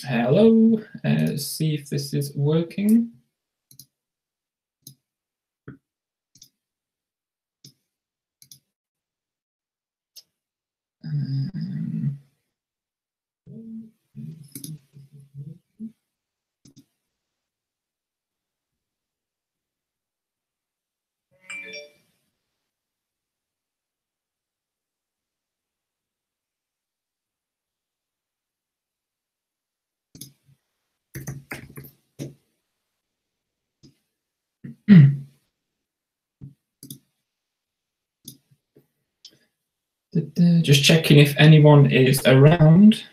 Hello, see if this is working. Just checking if anyone is around.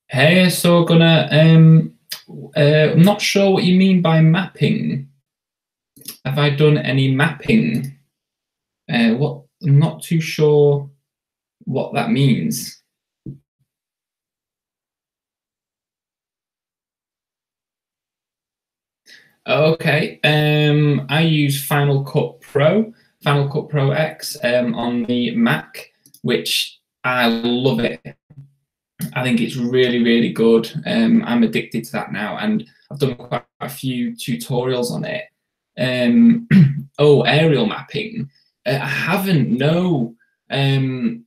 Hey, so gonna I'm not sure what you mean by mapping. Have I done any mapping? What I'm not too sure what that means. Okay, I use Final Cut Pro X on the Mac, which I love it. I think it's really, really good. I'm addicted to that now, and I've done quite a few tutorials on it. Oh, aerial mapping. I haven't, no. I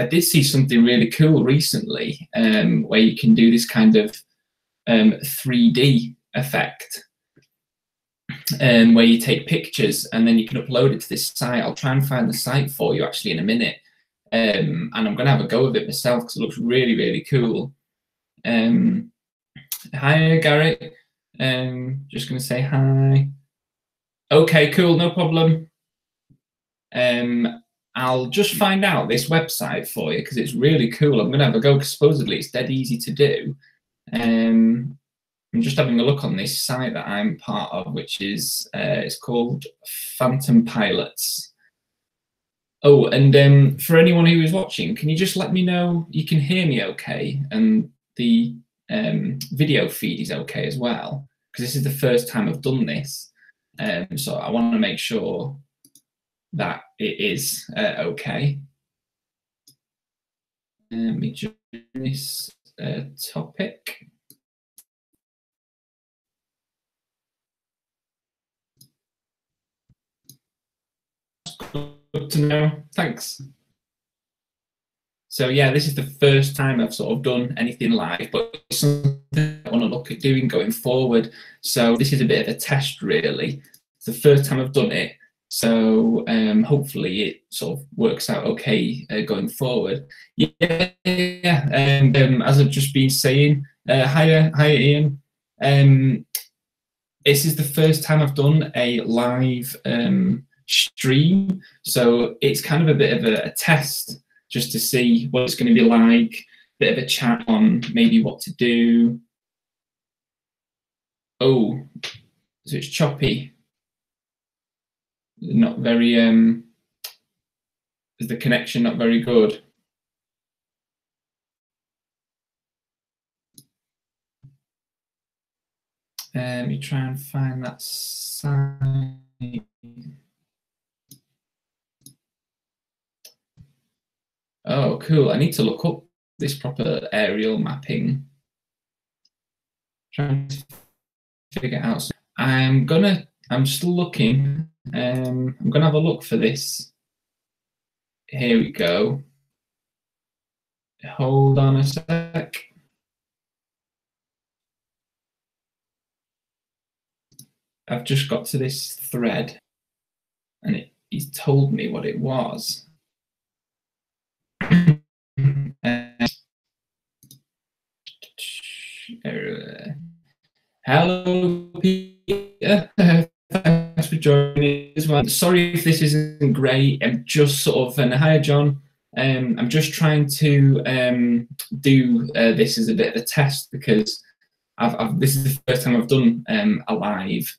did see something really cool recently where you can do this kind of 3D effect where you take pictures and then you can upload it to this site. I'll try and find the site for you actually in a minute. And I'm going to have a go of it myself because it looks really, really cool. Hi, Garrett. Just going to say hi. Okay, cool, no problem. I'll just find out this website for you because it's really cool. I'm going to have a go because supposedly it's dead easy to do. I'm just having a look on this site that I'm part of, which is it's called Phantom Pilots. Oh, and for anyone who is watching, can you just let me know you can hear me okay and the video feed is okay as well? Because this is the first time I've done this, so I want to make sure that it is okay. Let me join this topic. Good to know. Thanks. So yeah, this is the first time I've sort of done anything live, but it's something I want to look at doing going forward. So this is a bit of a test, really. It's the first time I've done it, so hopefully it sort of works out okay going forward. Yeah, and as I've just been saying, hiya, Ian. This is the first time I've done a live stream, so it's kind of a bit of a test just to see what it's going to be like, a bit of a chat on maybe what to do. Oh, so it's choppy. Not very, is the connection not very good? You try and find that sign. Oh, cool. I need to look up this proper aerial mapping. Trying to figure out. I'm still looking. I'm gonna have a look for this. Here we go. Hold on a sec. I've just got to this thread and he's told me what it was. Hello, Peter. Thanks for joining as well. Sorry if this isn't great. I'm just sort of, and hi, John. I'm just trying to do this as a bit of a test because this is the first time I've done a live.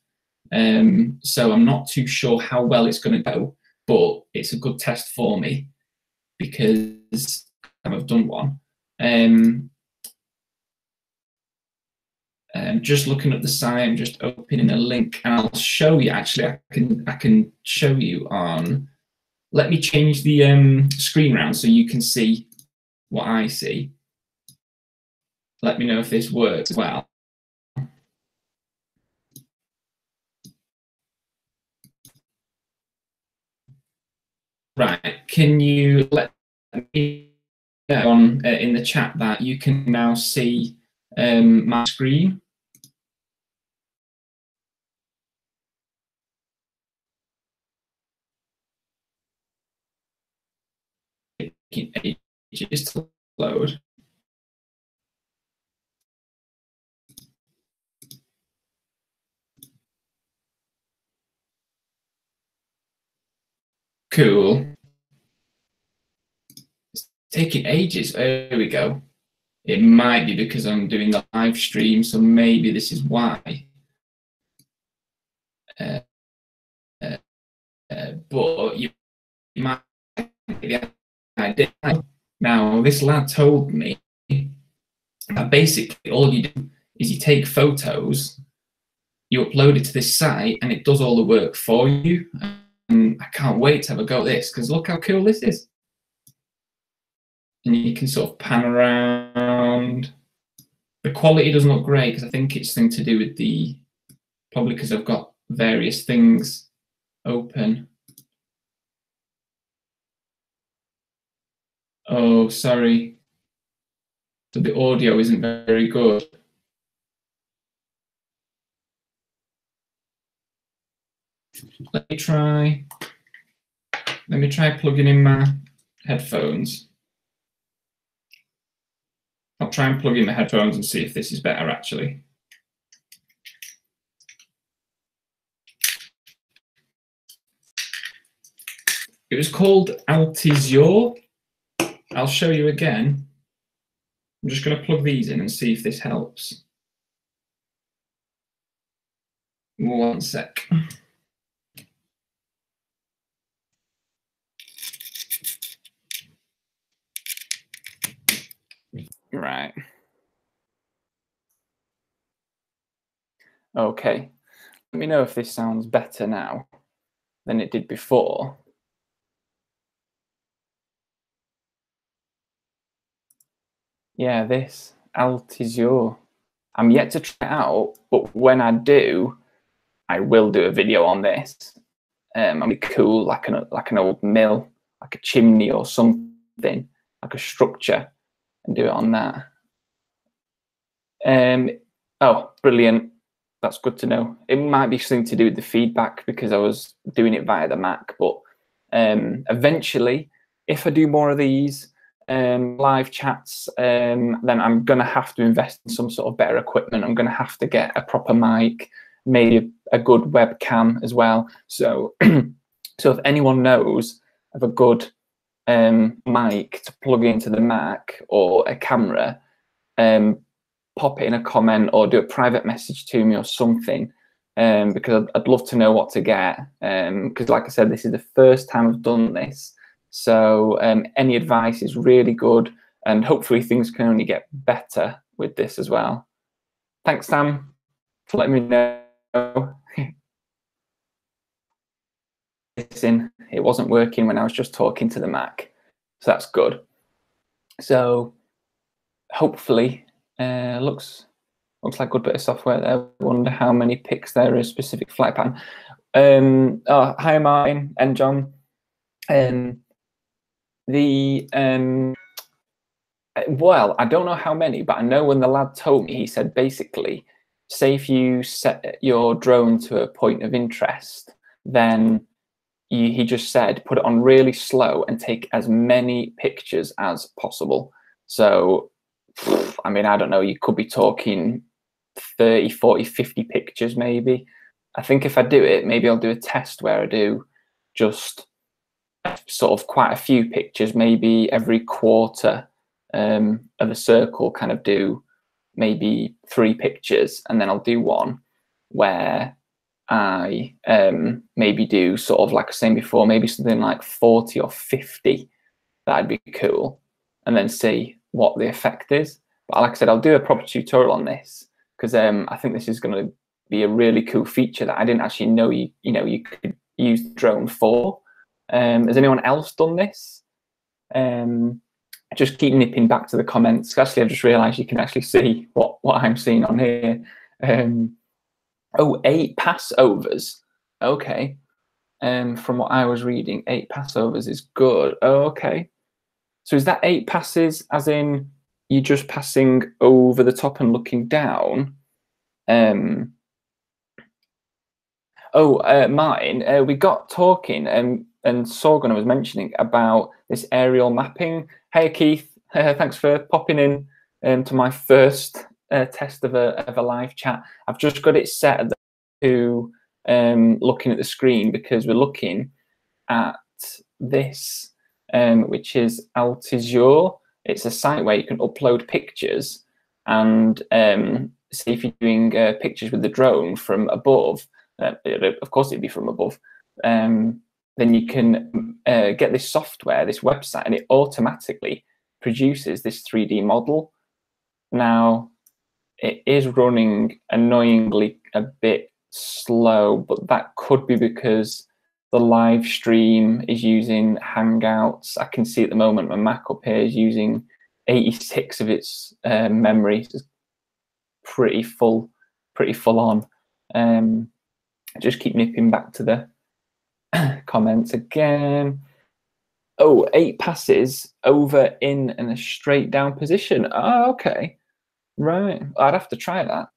So I'm not too sure how well it's going to go, but it's a good test for me because I've done one. Just looking at the site, I'm just opening a link, and I'll show you. Actually, I can show you on. Let me change the screen round so you can see what I see. Let me know if this works well. Right, can you let me know on in the chat that you can now see my screen? Taking ages to load. Cool. It's taking ages. There we go. It might be because I'm doing the live stream, so maybe this is why. But you might get the idea. Now, this lad told me that basically all you do is you take photos, you upload it to this site, and it does all the work for you. And I can't wait to have a go at this, because look how cool this is. And you can sort of pan around. The quality doesn't look great, because I think it's something to do with probably because I've got various things open. Oh, sorry. So the audio isn't very good. Let me try plugging in my headphones. I'll try and plug in the headphones and see if this is better, actually. It was called Altizure. I'll show you again. I'm just going to plug these in and see if this helps. One sec. Right. Okay. Let me know if this sounds better now than it did before. Yeah, this Altizure. I'm yet to try it out, but when I do, I will do a video on this. It'll be cool, like an old mill, like a chimney or something, like a structure, and do it on that. Oh, brilliant. That's good to know. It might be something to do with the feedback because I was doing it via the Mac, but eventually, if I do more of these live chats, then I'm going to have to invest in some sort of better equipment. I'm going to have to get a proper mic, maybe a good webcam as well. So, so if anyone knows of a good mic to plug into the Mac or a camera, pop it in a comment or do a private message to me or something, because I'd love to know what to get. Because like I said, this is the first time I've done this. So any advice is really good, and hopefully things can only get better with this as well. Thanks, Sam, for letting me know. It wasn't working when I was just talking to the Mac, so that's good. So hopefully looks like a good bit of software there. Wonder how many pics there is specific flight pan. Oh, hi Martin and John. Well, I don't know how many, but I know when the lad told me, he said basically, say if you set your drone to a point of interest, then he just said put it on really slow and take as many pictures as possible. So, I mean, I don't know, you could be talking 30, 40, 50 pictures maybe. I think if I do it, maybe I'll do a test where I do just sort of quite a few pictures, maybe every quarter of a circle, kind of do maybe 3 pictures, and then I'll do one where I maybe do sort of like I was saying before, maybe something like 40 or 50. That'd be cool, and then see what the effect is. But like I said, I'll do a proper tutorial on this because I think this is going to be a really cool feature that I didn't actually know you could use the drone for. Has anyone else done this? Just keep nipping back to the comments. Actually, I've just realised you can actually see what I'm seeing on here. Oh, 8 passovers. Okay. From what I was reading, 8 passovers is good. Oh, okay. So is that 8 passes as in you're just passing over the top and looking down? Martin, we got talking and Sorgon was mentioning about this aerial mapping. Hey, Keith, thanks for popping in to my first test of a live chat. I've just got it set to looking at the screen because we're looking at this, which is Altizure. It's a site where you can upload pictures and see if you're doing pictures with the drone from above. Of course, it'd be from above. Then you can get this software, this website, and it automatically produces this 3D model. Now, it is running annoyingly a bit slow, but that could be because the live stream is using Hangouts. I can see at the moment my Mac up here is using 86 of its memory. It's pretty full on. Just keep nipping back to the comments again. Oh, 8 passes over in a straight down position. Oh, okay. Right. I'd have to try that.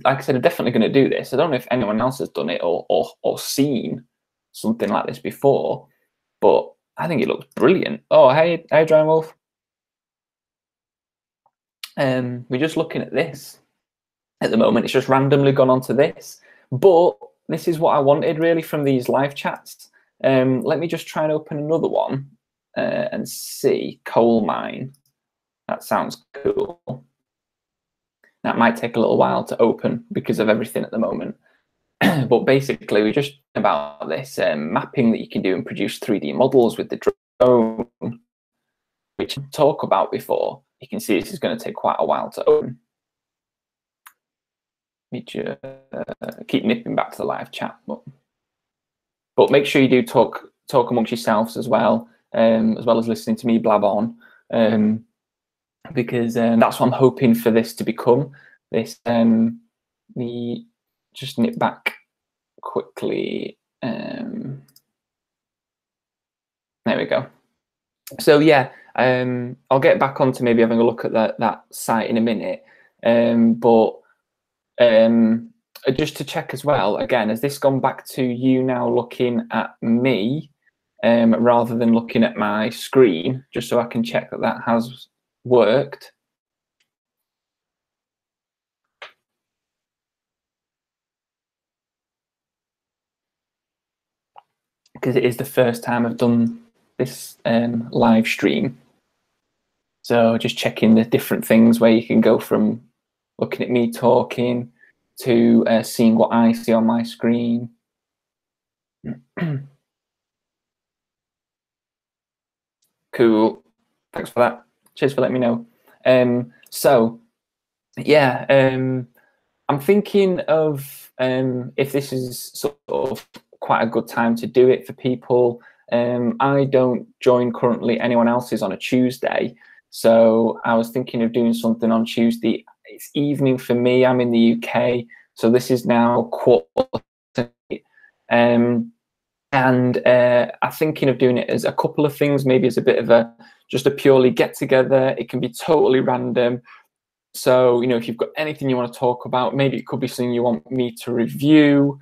Like I said, I'm definitely going to do this. I don't know if anyone else has done it or seen something like this before, but I think it looks brilliant. Oh, hey, Dry Wolf. We're just looking at this at the moment. It's just randomly gone onto this, but this is what I wanted really from these live chats. Let me just try and open another one and see coal mine. That sounds cool. That might take a little while to open because of everything at the moment. But basically, we're just about this mapping that you can do and produce 3D models with the drone, which I talked about before. You can see this is going to take quite a while to open. Let me just keep nipping back to the live chat, but make sure you do talk amongst yourselves as well as listening to me blab on, because that's what I'm hoping for this to become. This the just nip back quickly. There we go. So yeah, I'll get back onto maybe having a look at that site in a minute, but just to check as well, again, has this gone back to you now looking at me rather than looking at my screen, just so I can check that that has worked? Because it is the first time I've done this live stream. So just checking the different things where you can go from looking at me talking to seeing what I see on my screen. Cool. Thanks for that. Cheers for letting me know. So yeah, I'm thinking of if this is sort of quite a good time to do it for people. I don't join currently anyone else's on a Tuesday, so I was thinking of doing something on Tuesday. It's evening for me. I'm in the UK, so this is now quarter. And I'm thinking of doing it as a couple of things, maybe as a bit of just a purely get together. It can be totally random. So, if you've got anything you want to talk about, maybe it could be something you want me to review.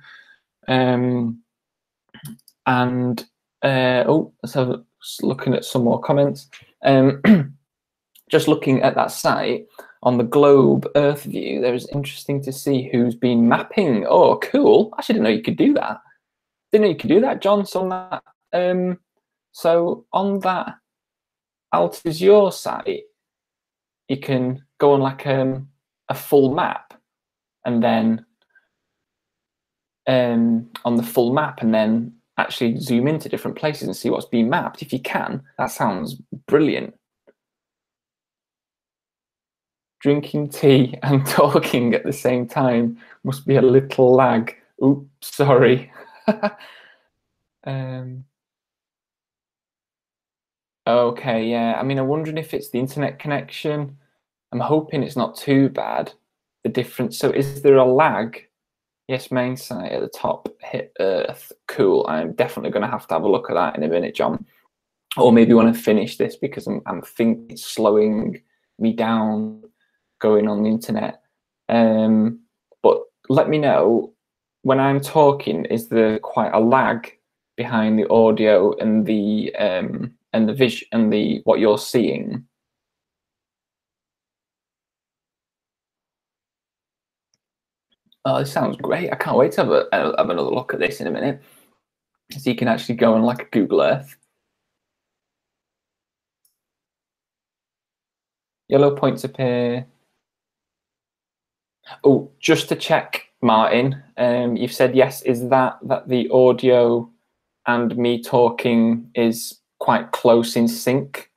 So looking at some more comments. Just looking at that site on the globe Earth view, there is interesting to see who's been mapping. Oh, cool. I actually didn't know you could do that. Didn't know you could do that, John. So on that, so on that Altizure site, you can go on like a full map, and then on the full map, and then actually zoom into different places and see what's being mapped. If you can, that sounds brilliant. Drinking tea and talking at the same time must be a little lag. Oops, sorry. Okay, yeah. I mean, I'm wondering if it's the internet connection. I'm hoping it's not too bad. The difference. So is there a lag? Yes, main site at the top, hit Earth. Cool. I'm definitely going to have a look at that in a minute, John. Or maybe when I finish this, because I'm thinking it's slowing me down going on the internet. But let me know when I'm talking, is there quite a lag behind the audio and the vision and the what you're seeing? Oh, this sounds great. I can't wait to have another look at this in a minute. So you can actually go on like Google Earth. Yellow points appear. Oh, just to check, Martin, you've said yes. Is that the audio and me talking is quite close in sync?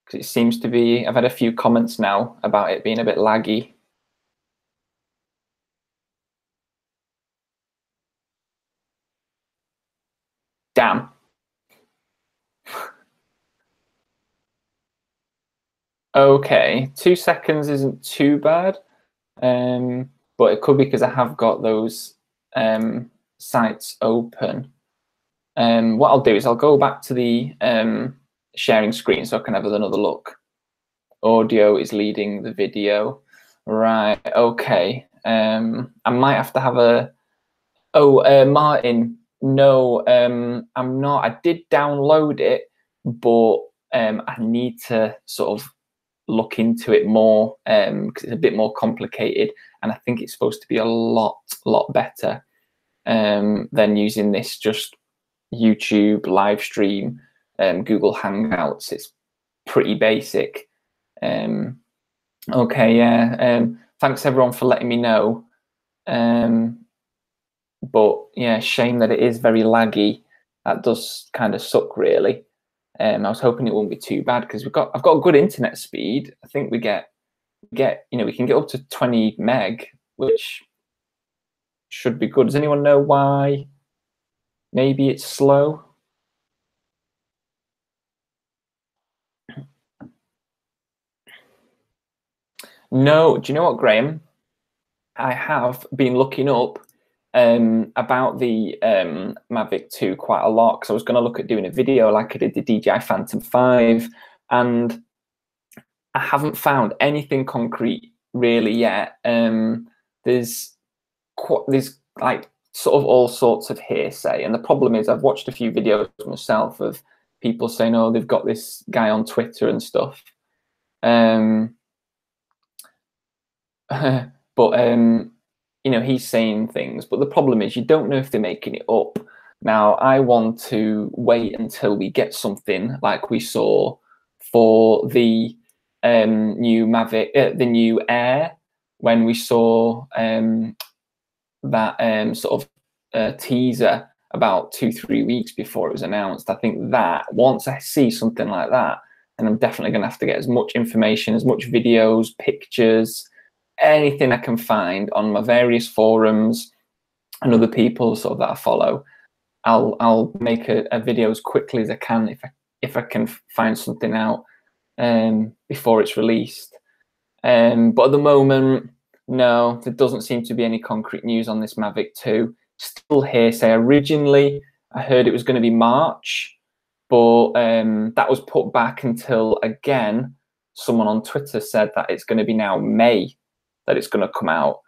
Because it seems to be. I've had a few comments now about it being a bit laggy. Damn. Okay, 2 seconds isn't too bad, but it could be because I have got those sites open. What I'll do is I'll go back to the sharing screen so I can have another look. Audio is leading the video. Right, okay. I might have to have a... Oh, Martin, no, I'm not. I did download it, but I need to sort of look into it more because it's a bit more complicated, and I think it's supposed to be a lot better than using this just YouTube live stream, Google Hangouts. It's pretty basic. Okay, yeah. Thanks everyone for letting me know. But yeah, shame that it is very laggy. That does kind of suck, really. I was hoping it wouldn't be too bad because I've got a good internet speed. I think we can get up to 20 meg, which should be good. Does anyone know why? Maybe it's slow. No, do you know what, Graham? I have been looking up about the Mavic 2 quite a lot because I was going to look at doing a video like I did the DJI Phantom 5, and I haven't found anything concrete really yet. There's like sort of all sorts of hearsay, and the problem is I've watched a few videos myself of people saying, oh, they've got this guy on Twitter and stuff. But you know, he's saying things, but the problem is you don't know if they're making it up. Now, I want to wait until we get something like we saw for the new Mavic, the new Air, when we saw that sort of teaser about 2-3 weeks before it was announced. I think that once I see something like that, and I'm definitely going to have to get as much information, as much videos, pictures, anything I can find on my various forums and other people sort of that I follow. I'll make a video as quickly as I can if I can find something out before it's released. But at the moment, no, there doesn't seem to be any concrete news on this Mavic 2. Still hearsay. Originally, I heard it was going to be March, but that was put back until, again, someone on Twitter said that it's going to be now May that it's going to come out.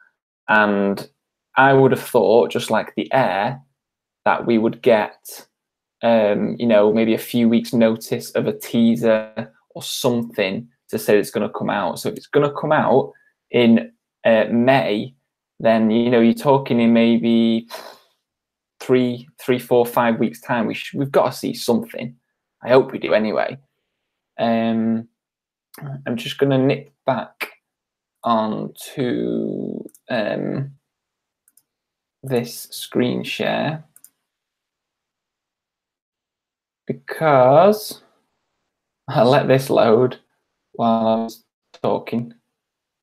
And I would have thought, just like the Air, that we would get, you know, maybe a few weeks notice of a teaser or something to say it's going to come out. So if it's going to come out in May, then, you know, you're talking in maybe 3, 4, 5 weeks time. We've got to see something. I hope we do anyway. I'm just going to nip back onto this screen share because I'll let this load. while I was talking,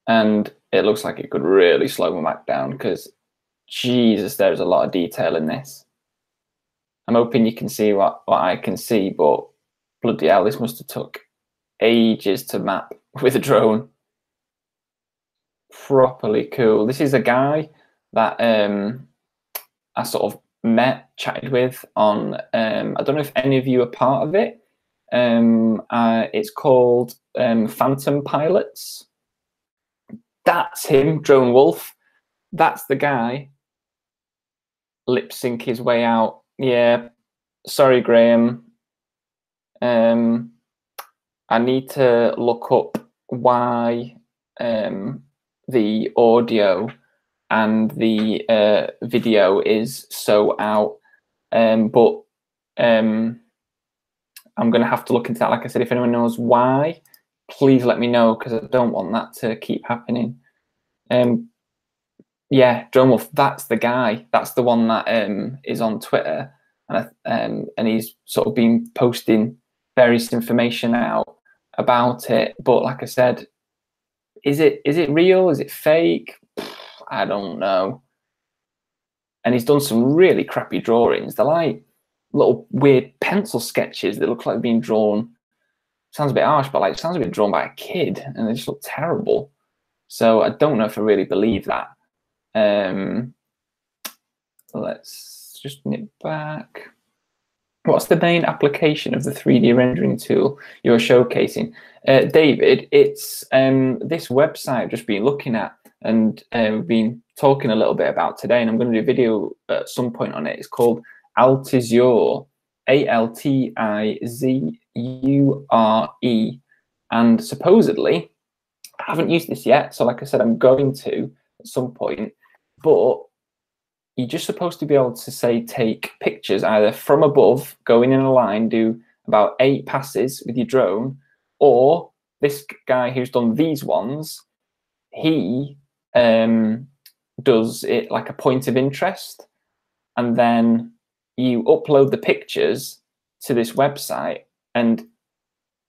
and it looks like it could really slow my Mac down because, Jesus, there's a lot of detail in this. I'm hoping you can see what I can see, but bloody hell, this must have took ages to map with a drone. Properly cool. This is a guy that I sort of chatted with on, I don't know if any of you are part of it. It's called Phantom Pilots. That's him, Drone Wolf. That's the guy. Lip sync his way out. Yeah, sorry, Graham. I need to look up why the audio and the video is so out. But I'm going to have to look into that. Like I said, if anyone knows why, please let me know, because I don't want that to keep happening. Yeah, Drone Wolf, that's the guy. That's the one that is on Twitter, and he's sort of been posting various information out about it. But like I said, is it real? Is it fake? I don't know. And he's done some really crappy drawings. They're like little weird pencil sketches that look like being drawn. Sounds a bit harsh, but like sounds a bit drawn by a kid, and they just look terrible. So I don't know if I really believe that. Let's just nip back. What's the main application of the 3D rendering tool you're showcasing? David, it's this website I've just been looking at, and we've been talking a little bit about today, and I'm going to do a video at some point on it. It's called Altizure, Altizure, and supposedly, I haven't used this yet, so like I said, I'm going to at some point, but you're just supposed to be able to, say, take pictures either from above, going in a line, do about 8 passes with your drone, or this guy who's done these ones, he does it like a point of interest, and then you upload the pictures to this website, and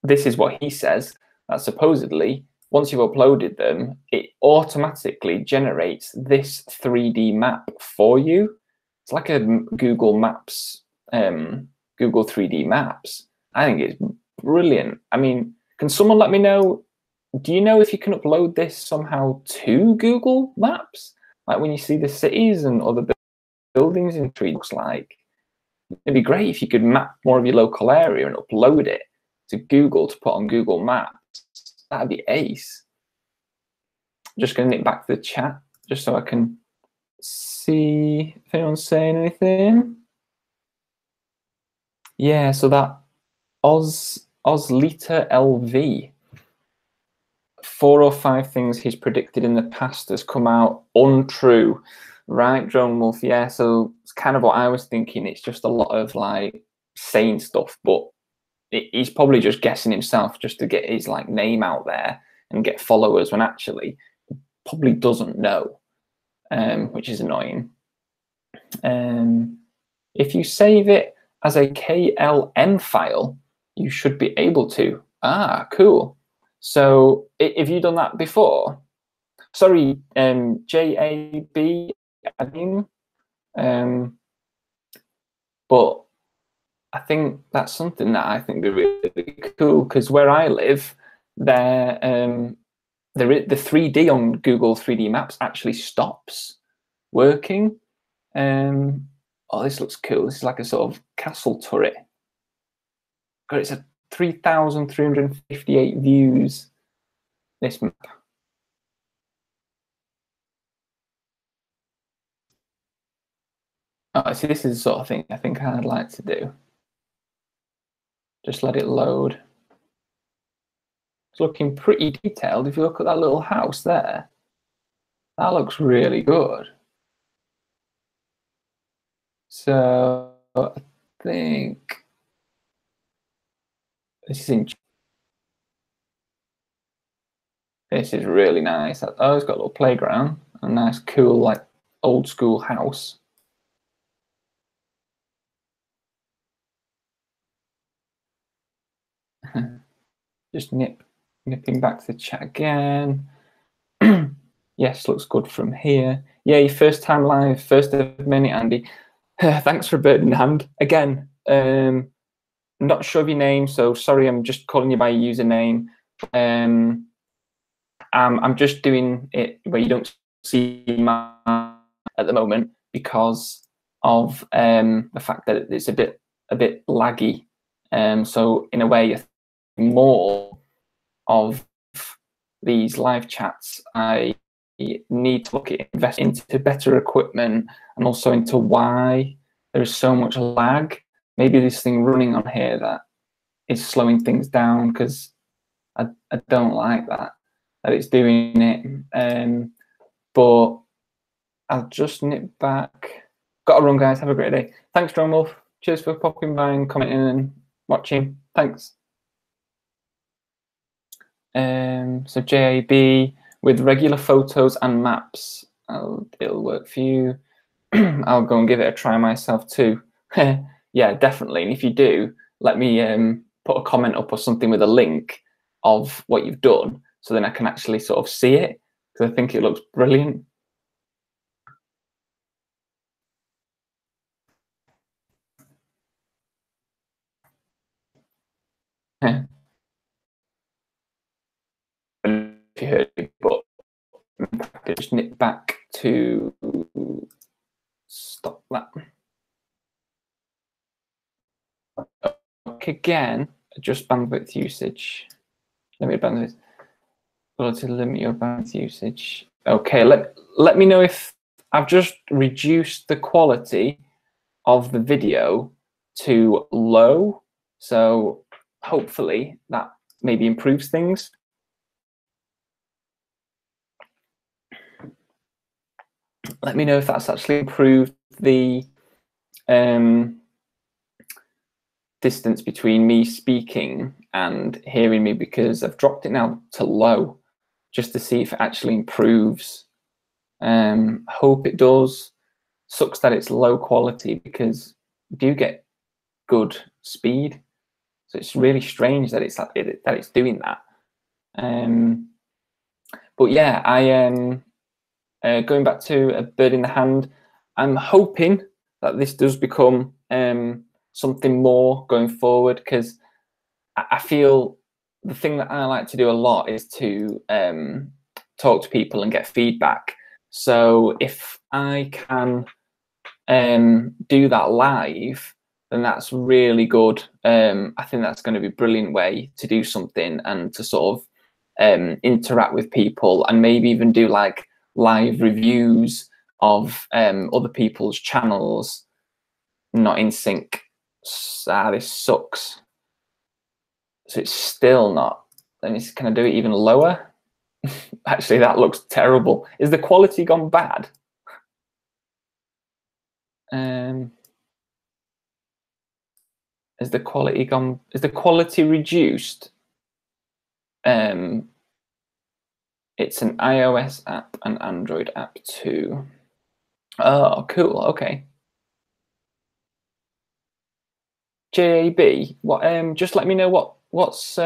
this is what he says, that supposedly once you've uploaded them, it automatically generates this 3D map for you. It's like a Google Maps, Google 3D Maps. I think it's brilliant. I mean, can someone let me know, do you know if you can upload this somehow to Google Maps? Like when you see the cities and other buildings in 3D, looks like, it'd be great if you could map more of your local area and upload it to Google to put on Google Maps. That'd be ace. I'm just going to nip back to the chat just so I can see if anyone's saying anything. Yeah, so that Oslita LV, 4 or 5 things he's predicted in the past has come out untrue. Right, Drone Wolf? Yeah, so it's kind of what I was thinking. It's just a lot of like saying stuff, but he's probably just guessing himself just to get his like name out there and get followers, when actually he probably doesn't know, which is annoying. If you save it as a KLM file, you should be able to. Ah, cool. So have you done that before? Sorry, JAB, I mean, but I think that's something that I think would be really cool, because where I live, the 3D on Google 3D Maps actually stops working. Oh, this looks cool. This is like a sort of castle turret. God, it's a 3,358 views, this map. Oh, see, this is the sort of thing I think I'd like to do. Just let it load. It's looking pretty detailed. If you look at that little house there, that looks really good. So I think this is really nice. Oh, it's got a little playground, a nice, cool, like old school house. Just nip nipping back to the chat again. Yes, looks good from here. Yeah, your first time live, first of many, Andy. Thanks for a bird in the hand. Again, not sure of your name, so sorry, I'm just calling you by your username. I'm just doing it where you don't see my at the moment because of the fact that it's a bit laggy. So in a way, more of these live chats, I need to look at invest into better equipment and also into why there is so much lag. Maybe this thing running on here that is slowing things down, because I don't like that it's doing it. But I'll just nip back. Got to run, guys. Have a great day. Thanks, Drone Wolf. Cheers for popping by and commenting and watching. Thanks. So JAB with regular photos and maps. It'll work for you. I'll go and give it a try myself too. Yeah, definitely. And if you do, let me put a comment up or something with a link of what you've done, so then I can actually sort of see it, because I think it looks brilliant. If you heard me, but just nip back to stop that. Okay, again, adjust bandwidth usage. Limit bandwidth. To limit your bandwidth usage. Okay, let me know if I've just reduced the quality of the video to low, so hopefully that maybe improves things. Let me know if that's actually improved the distance between me speaking and hearing me, because I've dropped it now to low just to see if it actually improves. Hope it does. Sucks that it's low quality, because you do get good speed. So it's really strange that it's doing that. But yeah, I am going back to a bird in the hand. I'm hoping that this does become something more going forward, because I feel the thing that I like to do a lot is to talk to people and get feedback. So if I can do that live, then that's really good. I think that's going to be a brilliant way to do something and to sort of interact with people, and maybe even do like live reviews of other people's channels. Not in sync. This sucks. So it's still not. Let me, can I do it even lower? Actually, that looks terrible. Is the quality gone bad? Is the quality reduced? It's an iOS app and Android app too. Oh, cool. Okay. JAB, what? Just let me know what's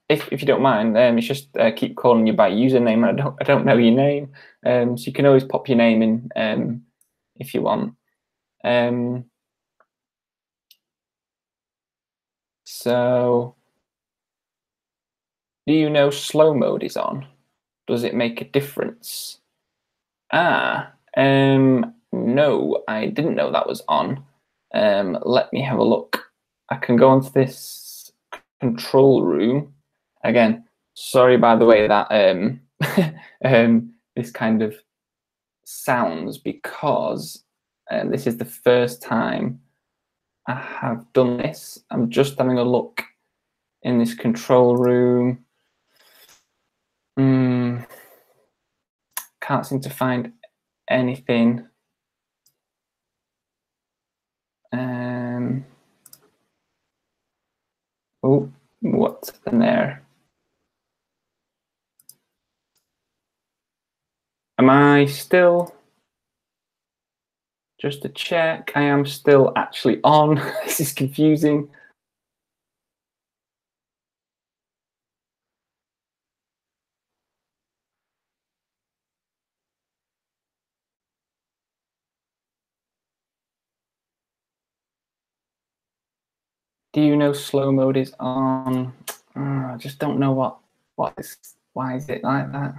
if you don't mind. It's just keep calling you by username. I don't know your name. So you can always pop your name in if you want. So, do you know slow mode is on? Does it make a difference? No, I didn't know that was on. Let me have a look. I can go onto this control room. Again, sorry by the way that this kind of sounds, because this is the first time I have done this. I'm just having a look in this control room. Can't seem to find anything. Oh, what's in there? Am I still? Just to check, I am still actually on. This is confusing. Do you know slow mode is on? I just don't know why is it like that?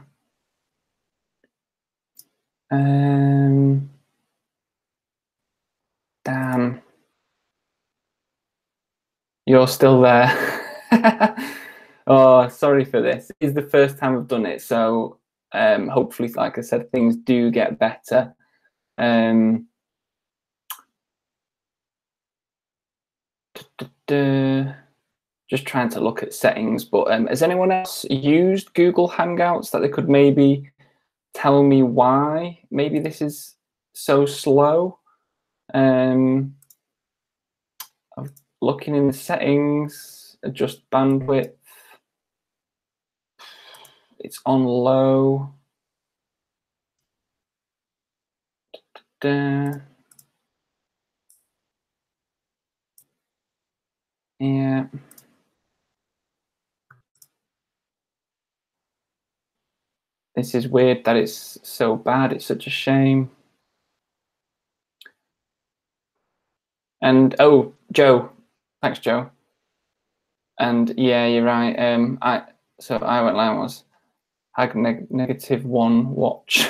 Damn. You're still there. Oh, sorry for this. It's the first time I've done it, so hopefully, like I said, things do get better. Just trying to look at settings, but has anyone else used Google Hangouts that they could maybe tell me why maybe this is so slow? I'm looking in the settings, adjust bandwidth. It's on low. Yeah. This is weird that it's so bad. It's such a shame. And oh, Joe, thanks, Joe. And yeah, you're right. I went live was had -1 watch.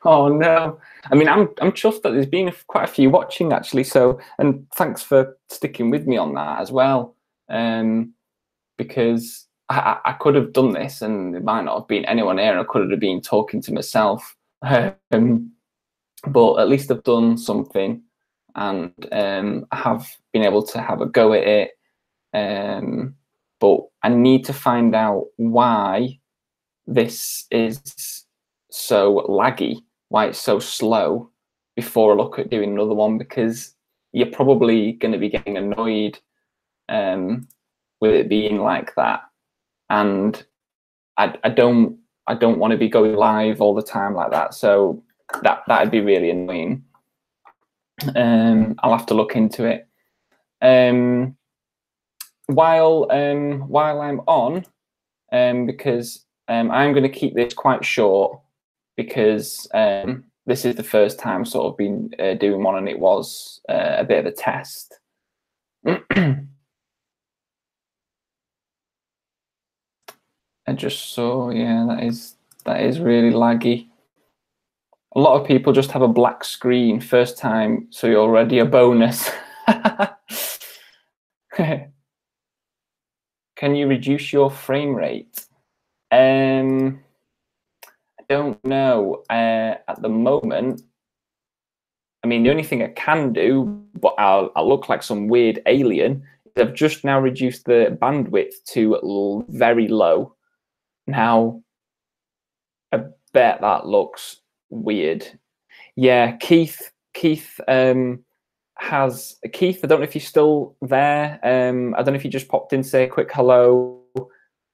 Oh no! I mean, I'm chuffed that there's been quite a few watching actually. So, and thanks for sticking with me on that as well. Because I could have done this, and it might not have been anyone here. I could have been talking to myself. But at least I've done something, and I have been able to have a go at it. But I need to find out why this is so laggy, why it's so slow, before I look at doing another one, because you're probably going to be getting annoyed with it being like that, and I don't want to be going live all the time like that. So that'd be really annoying. I'll have to look into it. While I'm on, because I'm going to keep this quite short, because this is the first time sort of been doing one, and it was a bit of a test. I just saw, yeah, that is really laggy. A lot of people just have a black screen first time, so you're already a bonus. Can you reduce your frame rate? I don't know. At the moment, I mean, the only thing I can do, but I'll look like some weird alien, is I've just now reduced the bandwidth to very low. Now, I bet that looks weird. Yeah, Keith has Keith. I don't know if you're still there. I don't know if you just popped in to say a quick hello,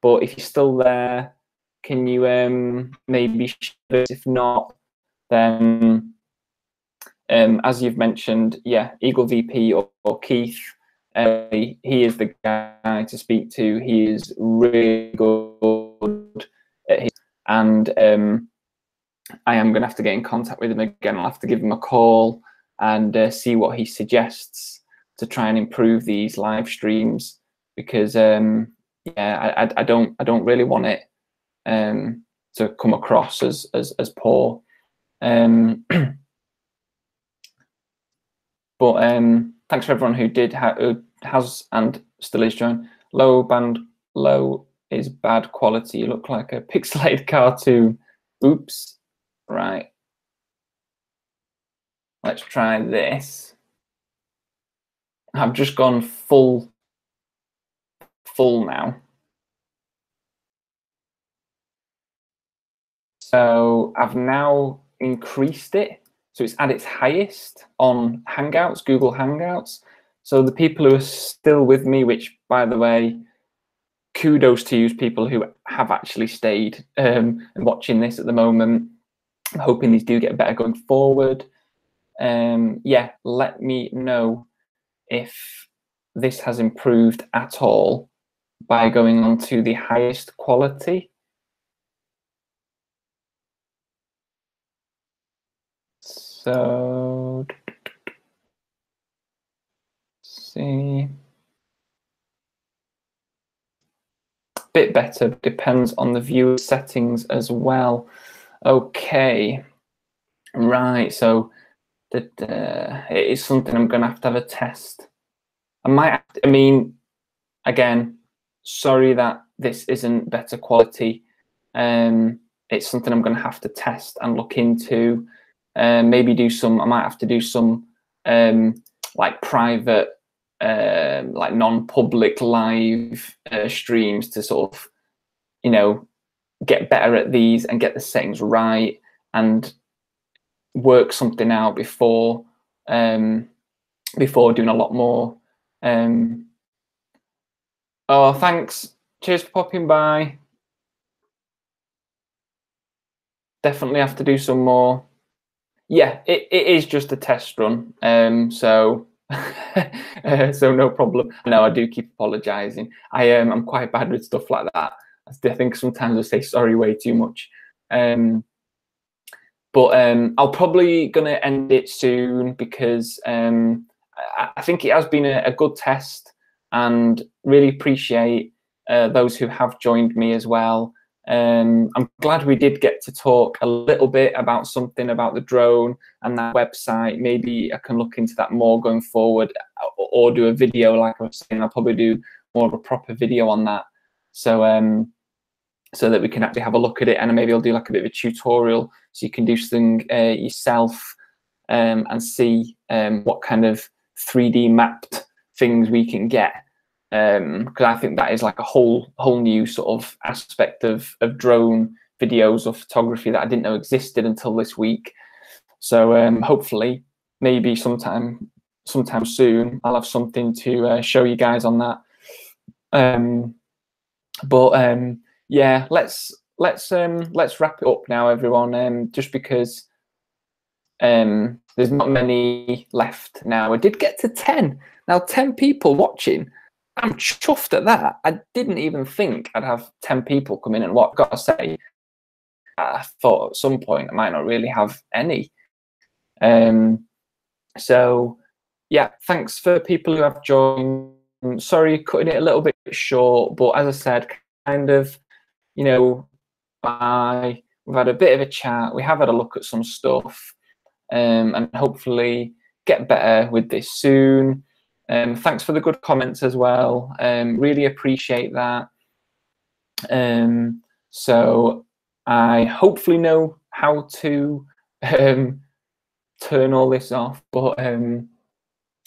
but if you're still there, can you maybe share this? If not, then as you've mentioned, yeah, Eagle VP or Keith, he is the guy to speak to. He is really good at his, and I am going to have to get in contact with him again. I'll have to give him a call and see what he suggests to try and improve these live streams, because yeah, I don't really want it to come across as poor. But thanks for everyone who who has and still is joined. Low is bad quality. You look like a pixelated cartoon. Oops. Right. Let's try this. I've just gone full now. So I've now increased it. So it's at its highest on Hangouts, Google Hangouts. So the people who are still with me, which, by the way, kudos to you people who have actually stayed and watching this at the moment. I'm hoping these do get better going forward. Yeah, let me know if this has improved at all by going on to the highest quality. So, see. bit better. Depends on the viewer settings as well. Okay, right. So that it is something I'm going to have a test. I mean, again, sorry that this isn't better quality. It's something I'm going to have to test and look into. Maybe do some. I might have to do some like private, like non-public live streams to sort of, you know, get better at these and get the settings right and work something out before before doing a lot more. Oh, thanks. Cheers for popping by. Definitely have to do some more. Yeah, it is just a test run. So so no problem. No, I do keep apologizing. I'm quite bad with stuff like that. I think sometimes I say sorry way too much. But I'll probably gonna end it soon because I think it has been a good test, and really appreciate those who have joined me as well. I'm glad we did get to talk a little bit about something about the drone and that website. Maybe I can look into that more going forward, or do a video like I was saying. I'll probably do more of a proper video on that. So so that we can actually have a look at it, and maybe I'll do like a bit of a tutorial so you can do something yourself and see what kind of 3D mapped things we can get. Because I think that is like a whole new sort of aspect of drone videos or photography that I didn't know existed until this week. So hopefully, maybe sometime soon, I'll have something to show you guys on that. Yeah, let's wrap it up now, everyone. Just because there's not many left now. I did get to 10. Now 10 people watching. I'm chuffed at that. I didn't even think I'd have 10 people come in and what. I've got to say, I thought at some point I might not really have any. So yeah, thanks for people who have joined. Sorry, cutting it a little bit short, but as I said, kind of, you know, we've had a bit of a chat. We have had a look at some stuff, and hopefully get better with this soon. Thanks for the good comments as well. Really appreciate that. So I hopefully know how to turn all this off, but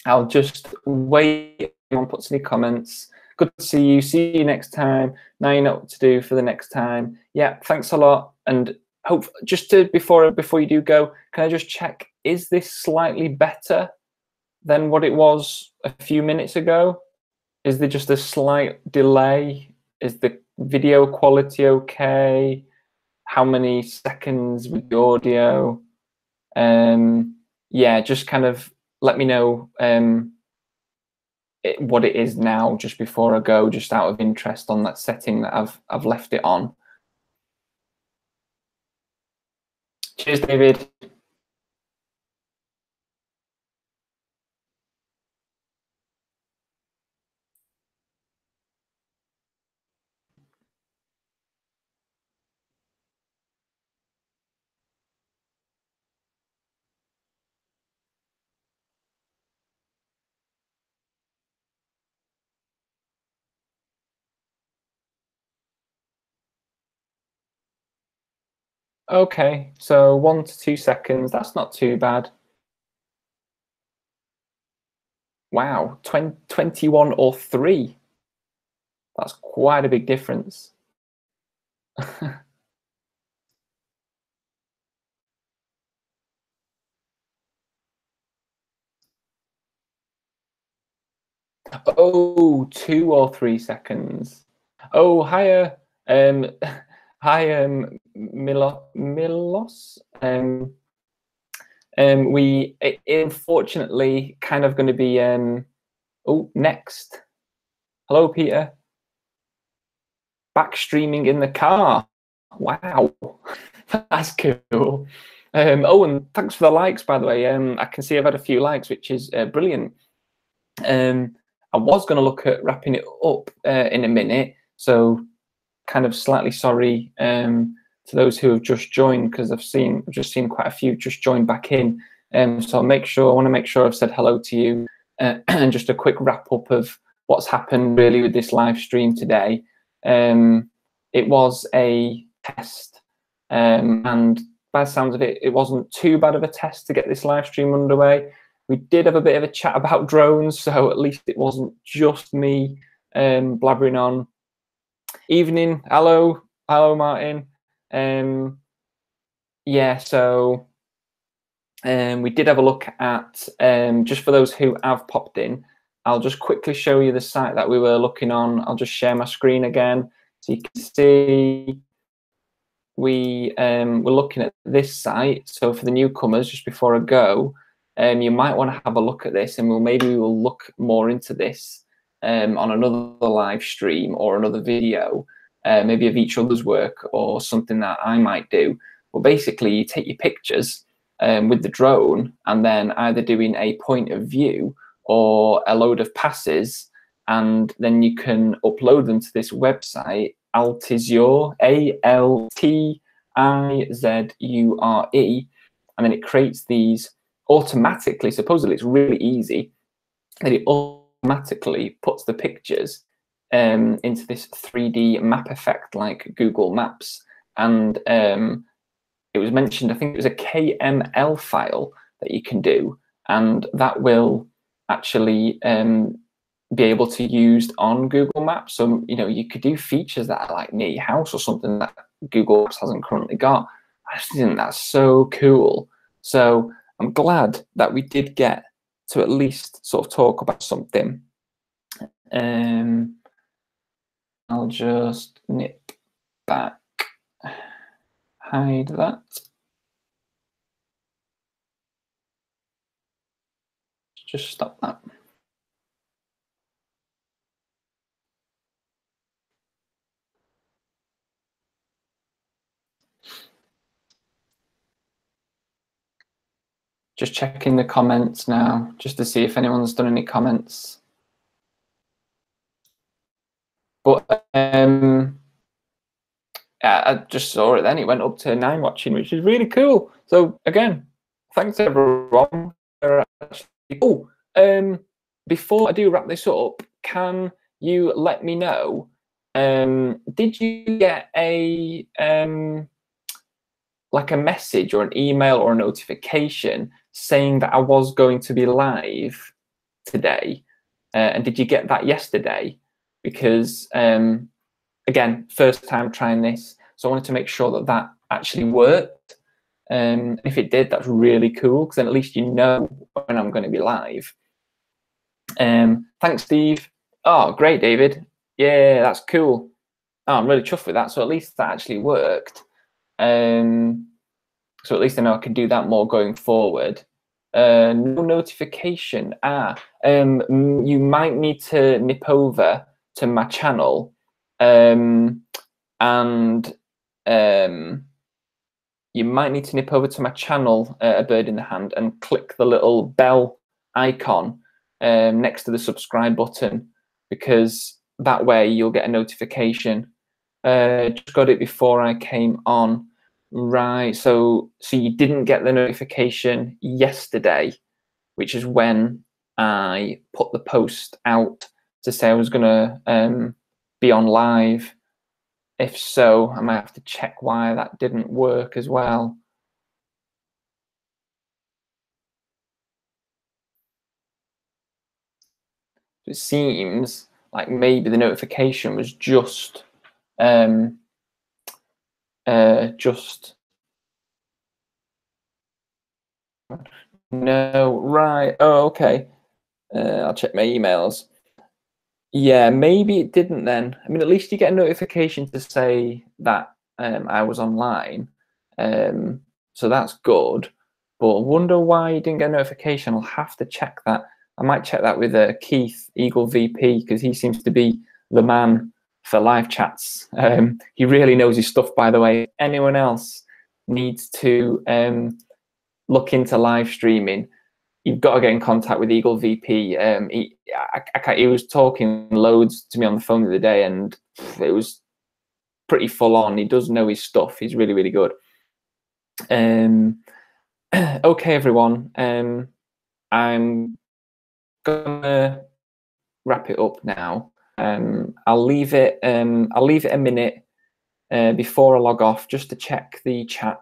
I'll just wait. Anyone puts any comments. Good to see you. See you next time. Now you know what to do for the next time. Yeah, thanks a lot. And hope just to before you do go, can I just check? Is this slightly better than what it was a few minutes ago? Is there just a slight delay? Is the video quality okay? How many seconds with the audio? Yeah, just kind of let me know what it is now, just before I go, just out of interest on that setting that I've left it on. Cheers, David. Okay, so 1 to 2 seconds. That's not too bad. Wow, 21 or 3. That's quite a big difference. Oh, 2 or 3 seconds. Oh, hiya, hi, Milos. We unfortunately kind of going to be oh, next. Hello, Peter. Back streaming in the car. Wow, that's cool. Oh, and thanks for the likes, by the way. I can see I've had a few likes, which is brilliant. I was going to look at wrapping it up in a minute, so kind of slightly sorry to those who have just joined, because I've just seen quite a few just join back in. So I want to make sure I've said hello to you, and just a quick wrap up of what's happened really with this live stream today. It was a test, and by the sounds of it, it wasn't too bad of a test to get this live stream underway. We did have a bit of a chat about drones, so at least it wasn't just me blabbering on. Evening, hello Martin. Yeah, so we did have a look at, just for those who have popped in, I'll just quickly show you the site that we were looking on. I'll just share my screen again so you can see. We're looking at this site. So for the newcomers, just before I go, you might want to have a look at this, and maybe we'll look more into this on another live stream or another video, maybe of each other's work or something that I might do. Well, basically, you take your pictures with the drone, and then either doing a point of view or a load of passes, and then you can upload them to this website, Altizure, ALTIZURE, and then it creates these automatically. Supposedly it's really easy, and it automatically puts the pictures into this 3D map effect like Google Maps. And it was mentioned, I think it was a KML file that you can do, and that will actually be able to use on Google Maps. So, you know, you could do features that are like near your house or something that Google Maps hasn't currently got. I just think that's so cool. So I'm glad that we did get to at least sort of talk about something. I'll just nip back, hide that. Just stop that. Just checking the comments now, just to see if anyone's done any comments. But I just saw it then. It went up to 9 watching, which is really cool. So again, thanks everyone. Oh, before I do wrap this up, can you let me know? Did you get a like a message or an email or a notification saying that I was going to be live today? And did you get that yesterday? Because again, first time trying this, so I wanted to make sure that that actually worked. If it did, that's really cool, because then at least you know when I'm going to be live. Thanks, Steve. Oh, great, David. Yeah, that's cool. Oh, I'm really chuffed with that. So at least that actually worked. So at least I know I can do that more going forward. No notification. You might need to nip over to my channel, and you might need to nip over to my channel, A Bird in the Hand, and click the little bell icon next to the subscribe button, because that way you'll get a notification. Just got it before I came on. Right, so you didn't get the notification yesterday, which is when I put the post out to say I was gonna be on live. If so, I might have to check why that didn't work as well. It seems like maybe the notification was just no, right. Oh, okay. I'll check my emails. Yeah, maybe it didn't then. I mean, at least you get a notification to say that I was online. So that's good. But I wonder why you didn't get a notification. I'll have to check that. I might check that with Keith, Eagle VP, because he seems to be the man for live chats. He really knows his stuff, by the way. Anyone else needs to look into live streaming, you've got to get in contact with Eagle VP. He was talking loads to me on the phone the other day, and it was pretty full on. He does know his stuff. He's really, really good. Okay, everyone. I'm gonna wrap it up now. I'll leave it a minute before I log off, just to check the chat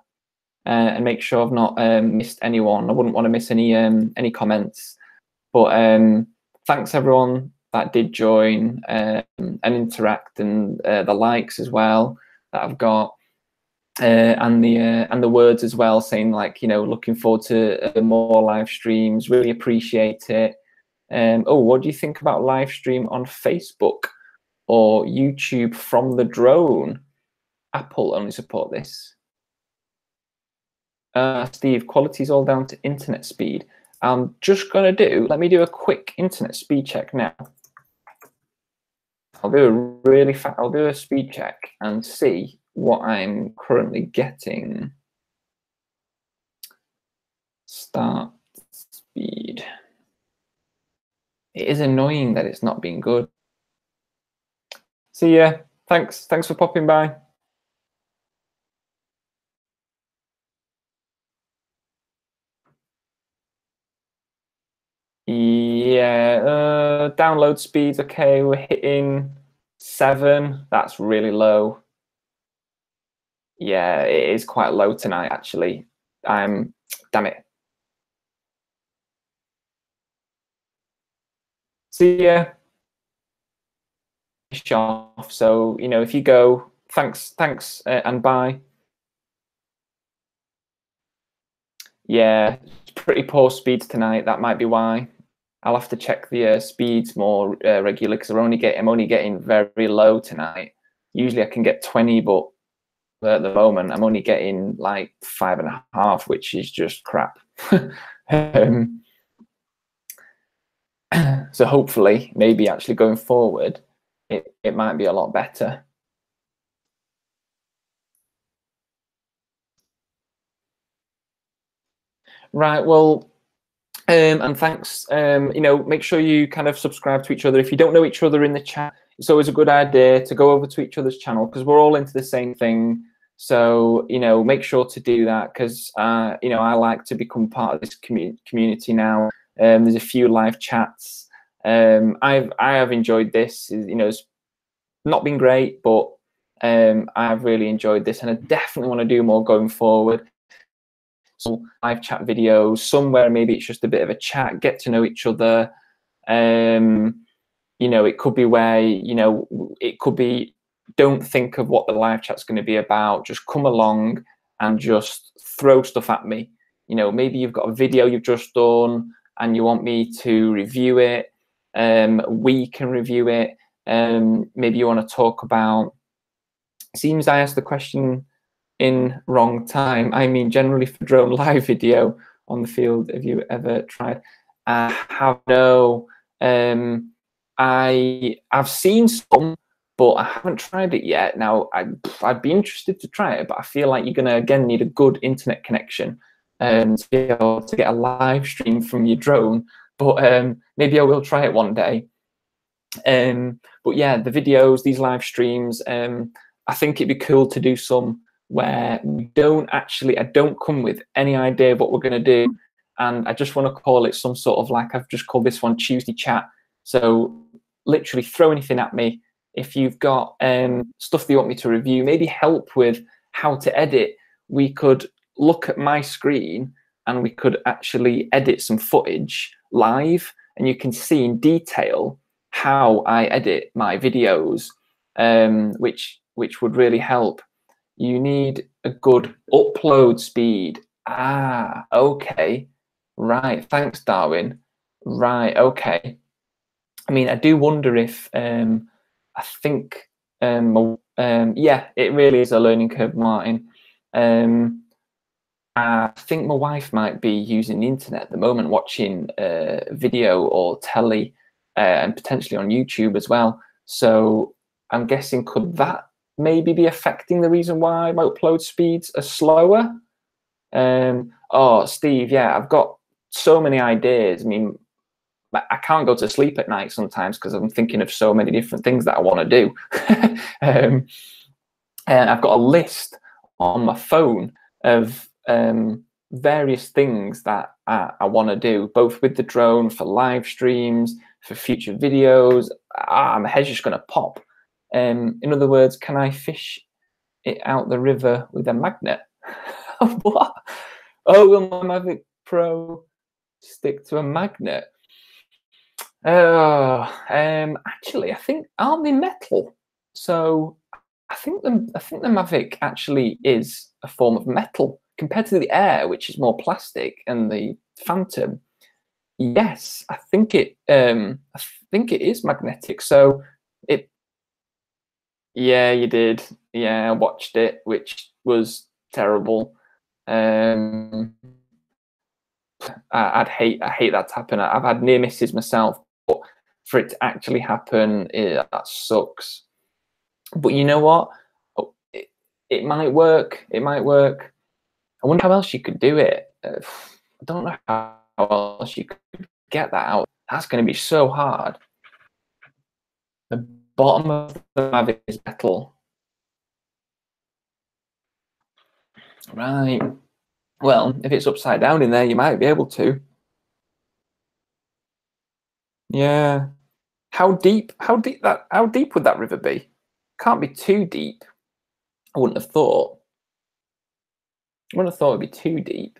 and make sure I've not missed anyone. I wouldn't want to miss any comments. But thanks everyone that did join and interact, and the likes as well that I've got, and the words as well, saying like, you know, looking forward to more live streams. Really appreciate it. Oh, what do you think about live stream on Facebook or YouTube from the drone? Apple only support this. Steve, quality is all down to internet speed. I'm just gonna let me do a quick internet speed check now. I'll do a speed check and see what I'm currently getting. Start speed. It is annoying that it's not been good. See ya. Thanks for popping by. Yeah, download speeds, okay, we're hitting 7. That's really low. Yeah, it is quite low tonight, actually. Damn it. See ya. Off. So, you know, if you go, thanks, and bye. Yeah, it's pretty poor speeds tonight. That might be why. I'll have to check the speeds more regularly, because I'm only getting very low tonight. Usually I can get 20, but at the moment I'm only getting like 5.5, which is just crap. So hopefully, maybe actually going forward, it might be a lot better. Right, well, and thanks. You know, make sure you kind of subscribe to each other. If you don't know each other in the chat, it's always a good idea to go over to each other's channel, because we're all into the same thing. So, you know, make sure to do that, because, you know, I like to become part of this community now. There's a few live chats. I have enjoyed this. You know, it's not been great, but I've really enjoyed this, and I definitely want to do more going forward. So live chat videos, somewhere maybe it's just a bit of a chat, get to know each other. You know, it could be where, you know, it could be, don't think of what the live chat's going to be about, just come along and just throw stuff at me. You know, maybe you've got a video you've just done and you want me to review it. We can review it. Maybe you want to talk about, seems I asked the question in wrong time. I mean, generally for drone live video on the field, have you ever tried? I have no. I've seen some, but I haven't tried it yet. Now, I'd be interested to try it, but I feel like you're gonna again need a good internet connection to be able to get a live stream from your drone. But maybe I will try it one day. But yeah, the videos, these live streams, I think it'd be cool to do some where I don't come with any idea of what we're going to do, and I just want to call it some sort of, like I've just called this one Tuesday chat. So literally throw anything at me. If you've got stuff that you want me to review, maybe help with how to edit, we could look at my screen and we could actually edit some footage live, and you can see in detail how I edit my videos, which would really help. You need a good upload speed. Ah, okay. Right. Thanks, Darwin. Right. Okay. I mean, I do wonder if I think yeah, it really is a learning curve, Martin. I think my wife might be using the internet at the moment, watching video or telly, and potentially on YouTube as well. So I'm guessing, could that maybe be affecting the reason why my upload speeds are slower? Oh, Steve, yeah, I've got so many ideas. I mean, I can't go to sleep at night sometimes because I'm thinking of so many different things that I want to do. I've got a list on my phone of various things that I want to do, both with the drone, for live streams, for future videos. My head's just going to pop. In other words, can I fish it out the river with a magnet? What? Oh, will my Mavic Pro stick to a magnet? Actually, I think, aren't they metal? So I think the Mavic actually is a form of metal compared to the Air, which is more plastic, and the Phantom. Yes, I think it is magnetic. So it. Yeah, you did. Yeah, I watched it, which was terrible. I hate that to happen. I've had near misses myself, but for it to actually happen, that sucks. But you know what? It might work. It might work. I wonder how else you could do it. I don't know how else you could get that out. That's going to be so hard. The bottom of the Mavic is metal. Right. Well, if it's upside down in there, you might be able to. Yeah. How deep would that river be? Can't be too deep. I wouldn't have thought. I wouldn't have thought it'd be too deep.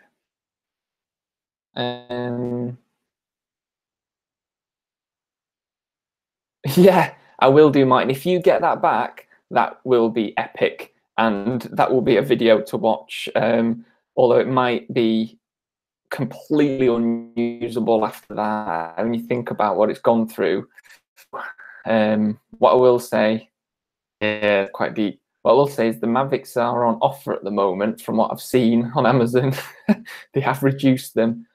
Yeah, I will do, Martin. If you get that back, that will be epic, and that will be a video to watch. Although it might be completely unusable after that. When you think about what it's gone through, what I will say, yeah, quite deep. What I will say is the Mavics are on offer at the moment, from what I've seen on Amazon. They have reduced them.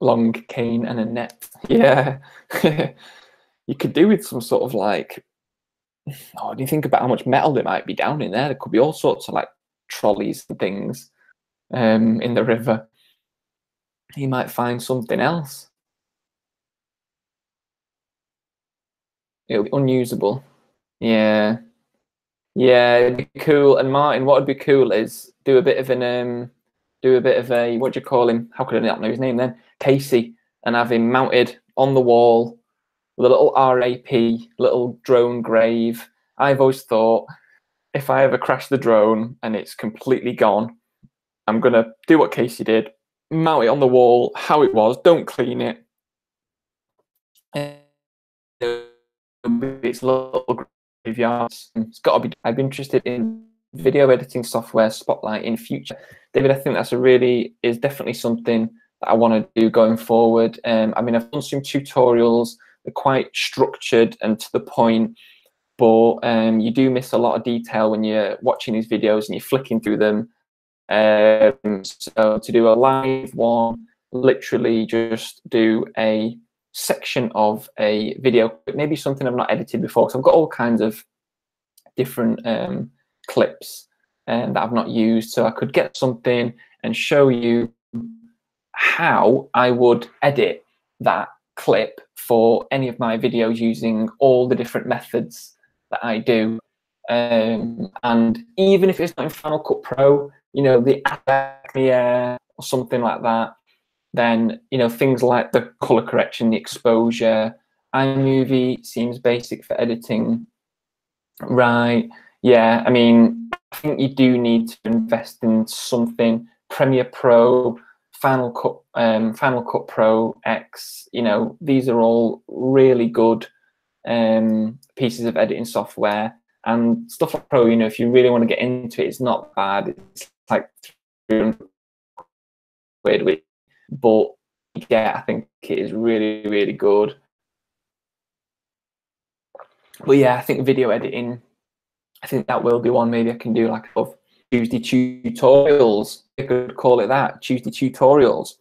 Long cane and a net. Yeah. You could do with some sort of like, oh, do you think about how much metal there might be down in there? There could be all sorts of like trolleys and things in the river. You might find something else. It'll be unusable. Yeah. Yeah, it'd be cool. And Martin, what would be cool is do a bit of a what do you call him? How could I not know his name then? Casey, and have him mounted on the wall with a little RAP, little drone grave. I've always thought, if I ever crash the drone and it's completely gone, I'm gonna do what Casey did, mount it on the wall how it was, don't clean it. It's little graveyards. It's got to be. I'd be interested in video editing software Spotlight in future. David, I think that's is definitely something that I want to do going forward. I mean, I've done some tutorials. They're quite structured and to the point, but you do miss a lot of detail when you're watching these videos and you're flicking through them. So to do a live one, literally just do a section of a video, maybe something I've not edited before. So I've got all kinds of different clips that I've not used. So I could get something and show you how I would edit that clip for any of my videos using all the different methods that I do. And even if it's not in Final Cut Pro, you know, the Air or something like that, then, you know, things like the color correction, the exposure, iMovie seems basic for editing. Right. Yeah. I mean, I think you do need to invest in something. Premiere Pro, Final Cut Pro X, you know, these are all really good pieces of editing software. And stuff like Pro, you know, if you really want to get into it, it's not bad. It's like $300 quid, but yeah, I think it is really, really good. But yeah, I think video editing, I think that will be one. Maybe I can do like Tuesday tutorials. I could call it that, Tuesday tutorials.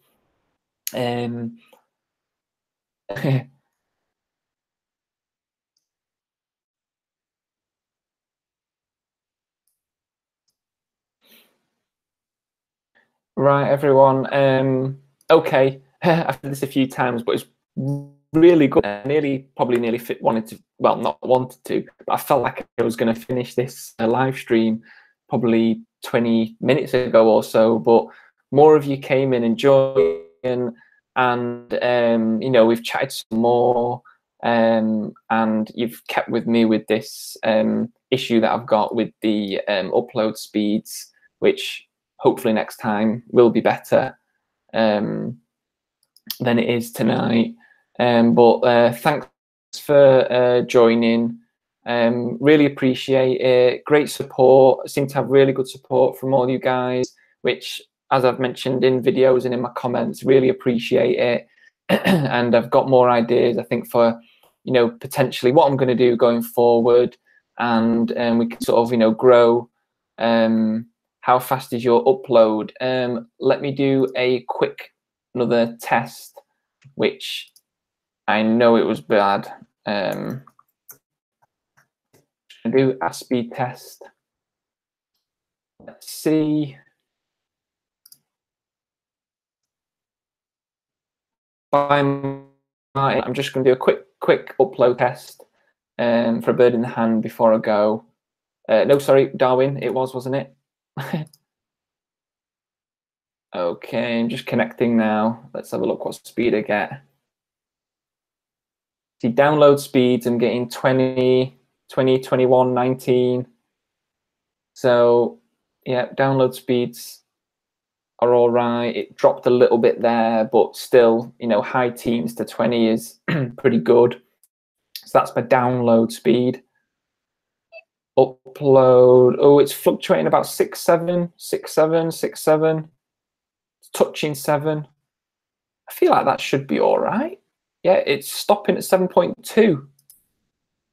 Right, everyone. Okay, I've said this a few times, but it's really good. Probably nearly wanted to well, not wanted to, but I felt like I was going to finish this live stream probably 20 minutes ago or so, but more of you came in and joined, and you know, we've chatted some more, and you've kept with me with this issue that I've got with the upload speeds, which hopefully next time will be better than it is tonight. But thanks for joining. Really appreciate it. Great support. I seem to have really good support from all you guys, which, as I've mentioned in videos and in my comments, really appreciate it. And I've got more ideas, I think, for, you know, potentially what I'm going to do going forward, and we can sort of, you know, grow. How fast is your upload? Let me do a quick another test, which I know it was bad. Do a speed test. Let's see. I'm just going to do a quick upload test for a bird in the hand before I go. No, sorry, Darwin, it was, wasn't it? Okay, I'm just connecting now. Let's have a look what speed I get. See, download speeds, I'm getting 20, 21, 19. So yeah, download speeds are all right. It dropped a little bit there, but still, you know, high teens to 20 is pretty good. So that's my download speed. Upload, oh, it's fluctuating about 6.7, 6.7, 6.7. It's touching 7. I feel like that should be all right. Yeah, it's stopping at 7.2.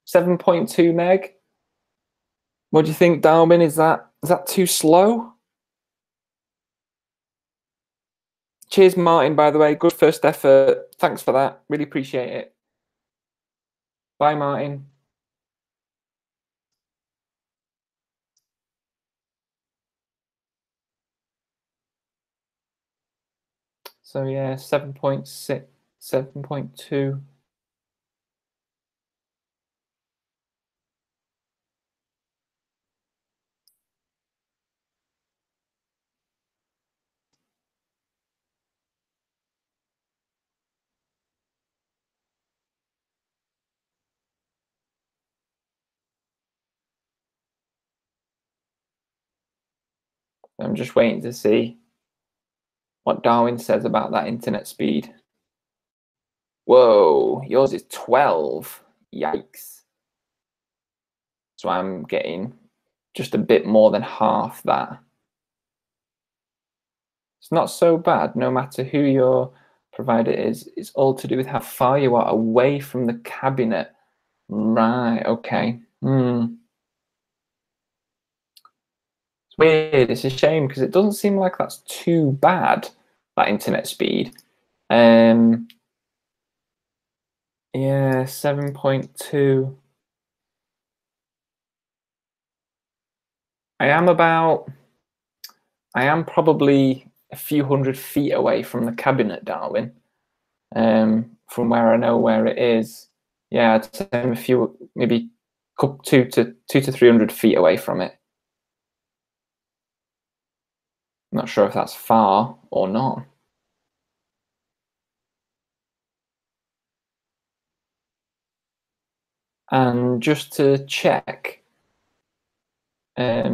7.2 meg. What do you think, Darwin? Is that too slow? Cheers, Martin, by the way. Good first effort. Thanks for that. Really appreciate it. Bye, Martin. So yeah, 7.6, 7.2. I'm just waiting to see what Darwin says about that internet speed. Whoa, yours is 12. Yikes. So I'm getting just a bit more than half that. It's not so bad, no matter who your provider is. It's all to do with how far you are away from the cabinet. Right, okay. It's weird, it's a shame, because it doesn't seem like that's too bad, that internet speed. Yeah, 7.2. I am probably a few hundred feet away from the cabinet, Darwin. From where I know where it is. Yeah, I'd say I'm a few, maybe 2 to 300 feet away from it. I'm not sure if that's far or not. And just to check, I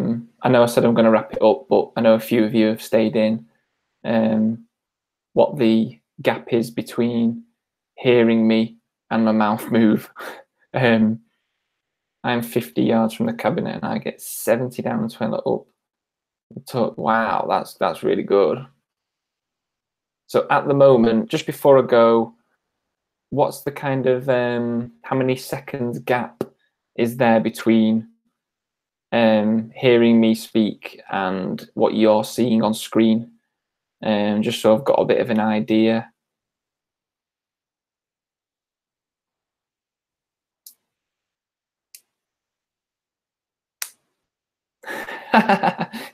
know I said I'm going to wrap it up, but I know a few of you have stayed in. What the gap is between hearing me and my mouth move. I'm 50 yards from the cabinet and I get 70 down the toilet up. Wow, that's really good. So at the moment, just before I go, what's the kind of how many seconds gap is there between hearing me speak and what you're seeing on screen? Just so I've got a bit of an idea.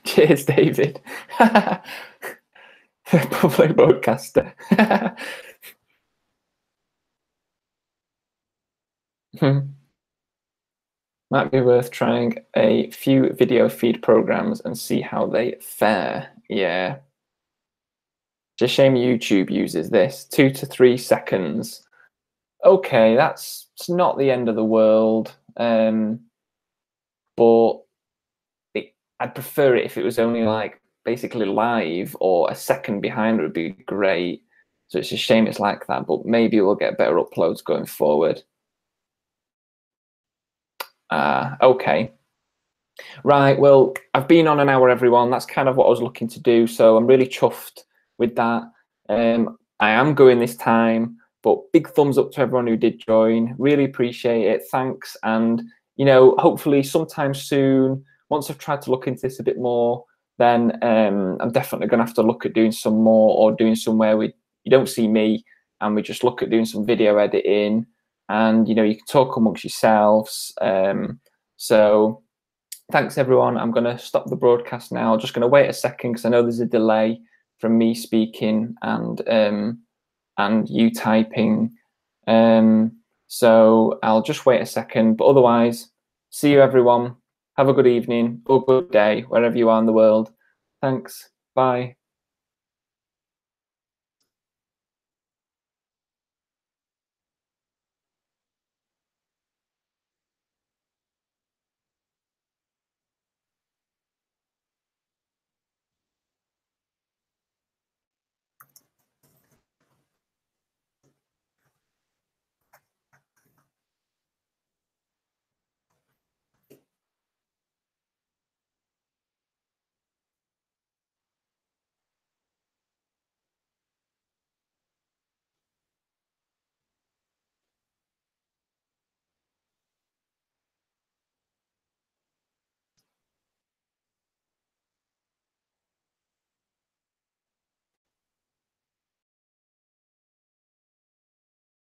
Cheers, David. Public broadcaster. Might be worth trying a few video feed programs and see how they fare. Yeah. It's a shame YouTube uses this. 2 to 3 seconds. Okay, it's not the end of the world. But I'd prefer it if it was only like basically live, or a second behind would be great. So it's a shame it's like that, but maybe we'll get better uploads going forward. Okay. Right, well, I've been on an hour, everyone. That's kind of what I was looking to do, so I'm really chuffed with that. I am going this time, but big thumbs up to everyone who did join. Really appreciate it. Thanks. And, you know, hopefully sometime soon, once I've tried to look into this a bit more, then I'm definitely going to have to look at doing some more, or doing somewhere you don't see me, and we just look at doing some video editing, and, you know, you can talk amongst yourselves. So thanks, everyone. I'm going to stop the broadcast now. I'm just going to wait a second because I know there's a delay from me speaking and you typing. So I'll just wait a second. But otherwise, see you, everyone. Have a good evening or good day, wherever you are in the world. Thanks. Bye.